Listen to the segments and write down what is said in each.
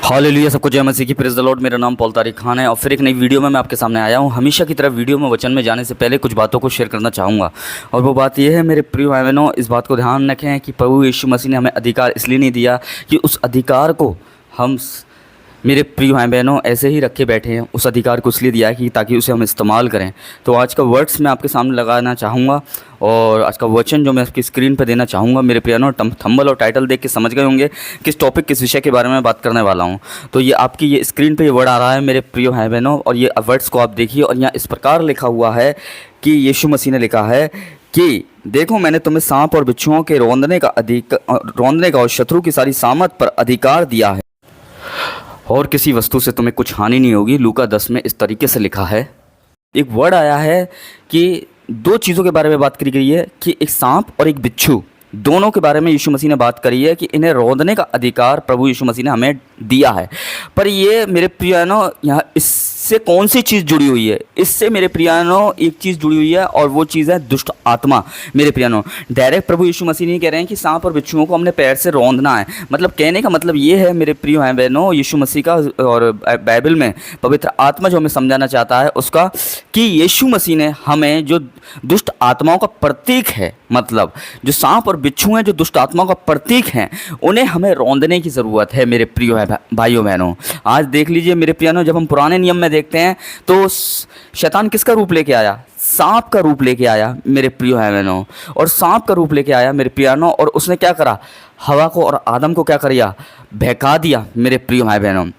Hallelujah, सबको जय मसीह की, प्रेज़ द लॉर्ड। मेरा नाम पॉल तारिक खान है और फिर एक नई वीडियो में मैं आपके सामने आया हूँ। हमेशा की तरह वीडियो में वचन में जाने से पहले कुछ बातों को शेयर करना चाहूँगा और वो बात यह है मेरे प्रिय भाई बहनों, इस बात को ध्यान रखें कि प्रभु यीशु मसीह ने हमें अधिकार इसलिए नहीं दिया कि उस अधिकार को हम मेरे प्रिय भाई बहनों ऐसे ही रखे बैठे हैं। उस अधिकार को इसलिए दिया है कि ताकि उसे हम इस्तेमाल करें। तो आज का वर्ड्स मैं आपके सामने लगाना चाहूँगा और आज का वचन जो मैं आपकी स्क्रीन पर देना चाहूँगा, मेरे प्रियनो थंबनेल और टाइटल देख के समझ गए होंगे किस टॉपिक किस विषय के बारे में बात करने वाला हूँ। तो ये आपकी ये स्क्रीन पे ये वर्ड आ रहा है मेरे प्रिय भाई बहनों, और ये वर्ड्स को आप देखिए और यहाँ इस प्रकार लिखा हुआ है कि यीशु मसीह ने लिखा है कि देखो मैंने तुम्हें सांप और बिच्छुओं के रौंदने का और शत्रु की सारी सामत पर अधिकार दिया है और किसी वस्तु से तुम्हें कुछ हानि नहीं होगी। लूका 10 में इस तरीके से लिखा है। एक वर्ड आया है कि दो चीज़ों के बारे में बात करी गई है कि एक सांप और एक बिच्छू, दोनों के बारे में यीशु मसीह ने बात करी है कि इन्हें रौंदने का अधिकार प्रभु यीशु मसीह ने हमें दिया है। पर ये मेरे प्रियानो यहाँ इससे कौन सी चीज़ जुड़ी हुई है? इससे मेरे प्रियानो एक चीज़ जुड़ी हुई है और वो चीज़ है दुष्ट आत्मा। मेरे प्रियानो डायरेक्ट प्रभु यीशु मसीह नहीं कह रहे हैं कि सांप और बिच्छुओं को हमने पैर से रौंदना है। मतलब कहने का मतलब ये है मेरे प्रिय भाई बहनों, यीशु मसीह का और बाइबल में पवित्र आत्मा जो हमें समझाना चाहता है उसका कि यीशु मसीह ने हमें जो दुष्ट आत्माओं का प्रतीक है, मतलब जो सांप और बिच्छू हैं जो दुष्ट आत्माओं का प्रतीक हैं, उन्हें हमें रौंदने की ज़रूरत है मेरे प्रिय भाइयों बहनों। आज देख लीजिए मेरे प्रियानो, जब हम पुराने नियम में देखते हैं तो शैतान किसका रूप लेके आया? सांप का रूप लेके आया मेरे प्रिय भाई बहनों। और सांप का रूप लेके आया मेरे प्रियानो, और उसने क्या करा? हवा को और आदम को क्या करिया? बहका दिया मेरे प्रिय भाई बहनों।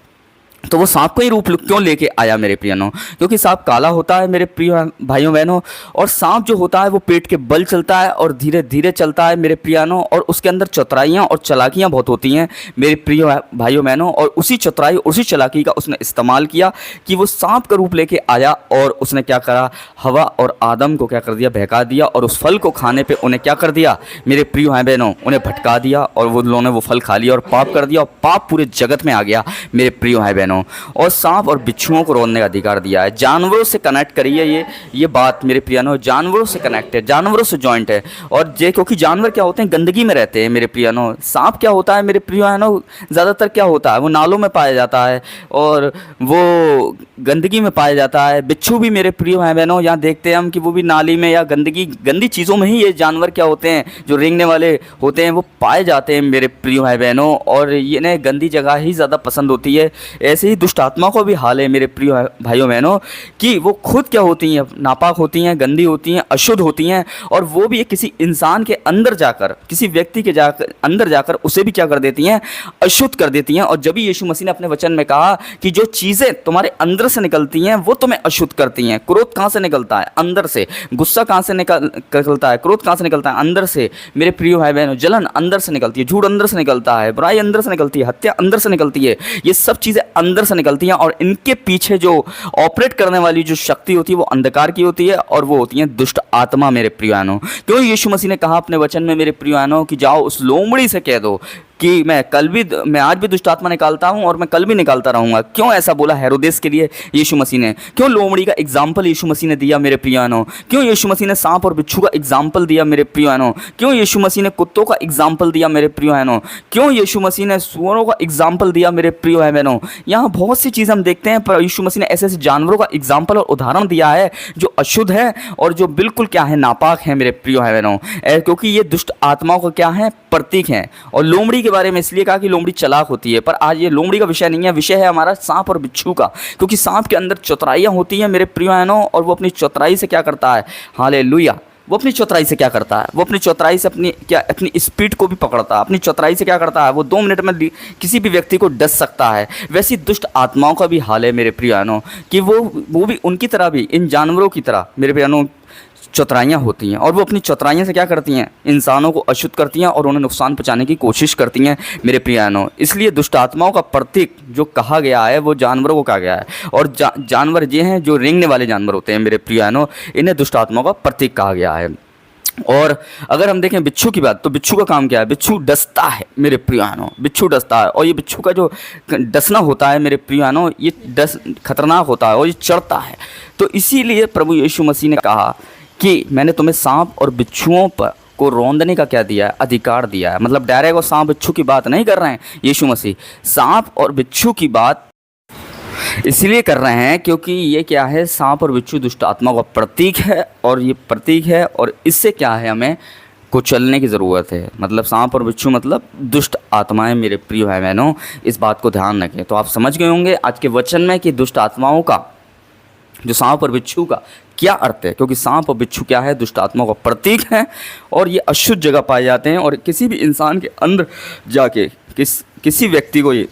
तो वो सांप का ही रूप क्यों लेके आया मेरे प्रियनो? क्योंकि सांप काला होता है मेरे प्रिय भाइयों बहनों, और सांप जो होता है वो पेट के बल चलता है और धीरे धीरे चलता है मेरे प्रियनो, और उसके अंदर चतुराइयाँ और चालाकियाँ बहुत होती हैं मेरे प्रिय भाइयों बहनों। और उसी चतुराई उसी चालाकी का उसने इस्तेमाल किया कि वो सांप का रूप लेके आया और उसने क्या करा? हवा और आदम को क्या कर दिया? बहका दिया, और उस फल को खाने पर उन्हें क्या कर दिया मेरे प्रिय भाई बहनों? उन्हें भटका दिया और वो लोगों ने वो फल खा लिया और पाप कर दिया, और पाप पूरे जगत में आ गया मेरे प्रिय भाई बहनों। और सांप और बिच्छुओं को रौंदने का अधिकार दिया है। जानवरों से कनेक्ट करिए ये बात मेरे प्रियनो, जानवरों से कनेक्ट है, जानवरों से जॉइंट है। और क्योंकि जानवर क्या होते हैं? गंदगी में रहते हैं मेरे प्रियनो। सांप क्या होता है मेरे प्रियनो? ज़्यादातर क्या होता है? वो नालों में पाया जाता है और वो गंदगी में पाया जाता है। बिच्छू भी मेरे प्रिय भाई बहनों यहाँ देखते हैं हम कि वो भी नाली में या गंदी चीज़ों में ही ये जानवर क्या होते हैं जो रेंगने वाले होते हैं वो पाए जाते हैं मेरे प्रिय भाई बहनों। और इन्हें गंदी जगह ही ज़्यादा पसंद होती है। ऐसे ही दुष्ट आत्मा को भी हाल है मेरे प्रिय भाइयों बहनों कि वो खुद क्या होती हैं? नापाक होती हैं, गंदी होती हैं, अशुद्ध होती हैं, और वो भी किसी इंसान के अंदर जाकर, किसी व्यक्ति के अंदर जाकर उसे भी क्या कर देती हैं? अशुद्ध कर देती हैं। और जब भी यीशु मसीह ने अपने वचन में कहा कि जो चीज़ें तुम्हारे अंदर से निकलती हैं वो तुम्हें अशुद्ध करती हैं। क्रोध कहाँ से निकलता है? अंदर से। गुस्सा कहाँ से निकलता है? क्रोध कहाँ से निकलता है? अंदर से मेरे प्रिय भाई बहनों। जलन अंदर से निकलती है, झूठ अंदर से निकलता है, बुराई अंदर से निकलती है, हत्या अंदर से निकलती है। ये सब चीज़ें अंदर से निकलती हैं और इनके पीछे जो ऑपरेट करने वाली जो शक्ति होती है वो अंधकार की होती है और वो होती है दुष्ट आत्मा मेरे प्रियानो। क्यों यीशु मसीह ने कहा अपने वचन में मेरे प्रियानो कि जाओ उस लोमड़ी से कह दो कि मैं आज भी दुष्ट आत्मा निकालता हूं और मैं कल भी निकालता रहूंगा। क्यों ऐसा बोला हेरोदेस के लिए यीशु मसीह ने? क्यों लोमड़ी का एग्जाम्पल यीशु मसीह ने दिया मेरे प्रियानो? क्यों यीशु मसीह ने सांप और बिच्छू का एग्जाम्पल दिया मेरे प्रियानो? क्यों यीशु मसीह ने कुत्तों का एग्जाम्पल दिया मेरे प्रियानो? क्यों यीशु मसीह ने सुअरों का एग्जाम्पल दिया मेरे प्रिय भाई बहनों? यहाँ बहुत सी चीज़ हम देखते हैं, पर यीशु मसीह ने ऐसे ऐसे जानवरों का एग्जाम्पल और उदाहरण दिया है जो अशुद्ध है और जो बिल्कुल क्या है? नापाक है मेरे प्रिय भाई बहनों, क्योंकि ये दुष्ट आत्माओं का क्या है? प्रतीक हैं। और लोमड़ी के बारे में इसलिए कहा कि लोमड़ी चालाक होती है, पर आज ये लोमड़ी का विषय नहीं है, विषय है हमारा सांप और बिच्छू का। क्योंकि सांप के अंदर चतुराइयाँ होती हैं मेरे प्रिय बहनों, और वो अपनी चतुराई से क्या करता है? हालेलुया। वो अपनी चौतराई से क्या करता है? वो अपनी चौतराई से अपनी स्पीड को भी पकड़ता है। अपनी चौतराई से क्या करता है? वो 2 मिनट में किसी भी व्यक्ति को डस सकता है। वैसी दुष्ट आत्माओं का भी हाल है मेरे प्रियानो कि वो भी उनकी तरह भी, इन जानवरों की तरह मेरे प्रियानो चतुराइयाँ होती हैं, और वो अपनी चतुराइयों से क्या करती हैं? इंसानों को अशुद्ध करती हैं और उन्हें नुकसान पहुंचाने की कोशिश करती हैं मेरे प्रियानो। इसलिए दुष्ट आत्माओं का प्रतीक जो कहा गया है वो जानवरों को कहा गया है, और जानवर ये हैं जो रेंगने वाले जानवर होते हैं मेरे प्रियानो, इन्हें दुष्ट आत्माओं का प्रतीक कहा गया है। और अगर हम देखें बिच्छू की बात, तो बिच्छू का काम क्या है? बिच्छू डसता है मेरे प्रियानो, बिच्छू डसता है। और ये बिच्छू का जो डसना होता है मेरे प्रियानो, ये खतरनाक होता है और ये चढ़ता है। तो इसीलिए प्रभु यीशु मसीह ने कहा कि मैंने तुम्हें सांप और बिच्छुओं को रौंदने का क्या दिया है, अधिकार दिया है। मतलब डायरेक्ट और सांप बिच्छू की बात नहीं कर रहे हैं यीशु मसीह, सांप और बिच्छू की बात इसलिए कर रहे हैं क्योंकि ये क्या है, सांप और बिच्छू दुष्ट आत्मा का प्रतीक है, और ये प्रतीक है और इससे क्या है, हमें कुचलने की ज़रूरत है। मतलब सांप और बिच्छू मतलब दुष्ट आत्माएं मेरे प्रिय भाई बहनों, इस बात को ध्यान रखें। तो आप समझ गए होंगे आज के वचन में कि दुष्ट आत्माओं का, जो सांप और बिच्छू का क्या अर्थ है, क्योंकि सांप और बिच्छू क्या है, दुष्ट आत्माओं का प्रतीक है और ये अशुद्ध जगह पाए जाते हैं और किसी भी इंसान के अंदर जाके किसी व्यक्ति को ये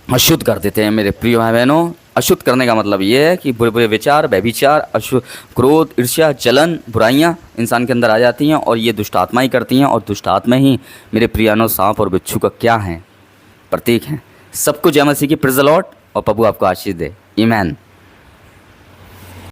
अशुद्ध कर देते हैं मेरे प्रिय भाई बहनों। अशुद्ध करने का मतलब ये है कि बुरे बुरे विचार, व्यभिचार, अशुद्ध, क्रोध, ईर्ष्या, जलन, बुराइयां इंसान के अंदर आ जाती हैं और ये दुष्ट आत्मा ही करती हैं। और दुष्ट आत्मा ही मेरे प्रियानो सांप और बिच्छू का क्या है, प्रतीक हैं। सबको जय मसीह की, प्रेज़ द लॉर्ड, और प्रभु आपको आशीष दे। आमीन।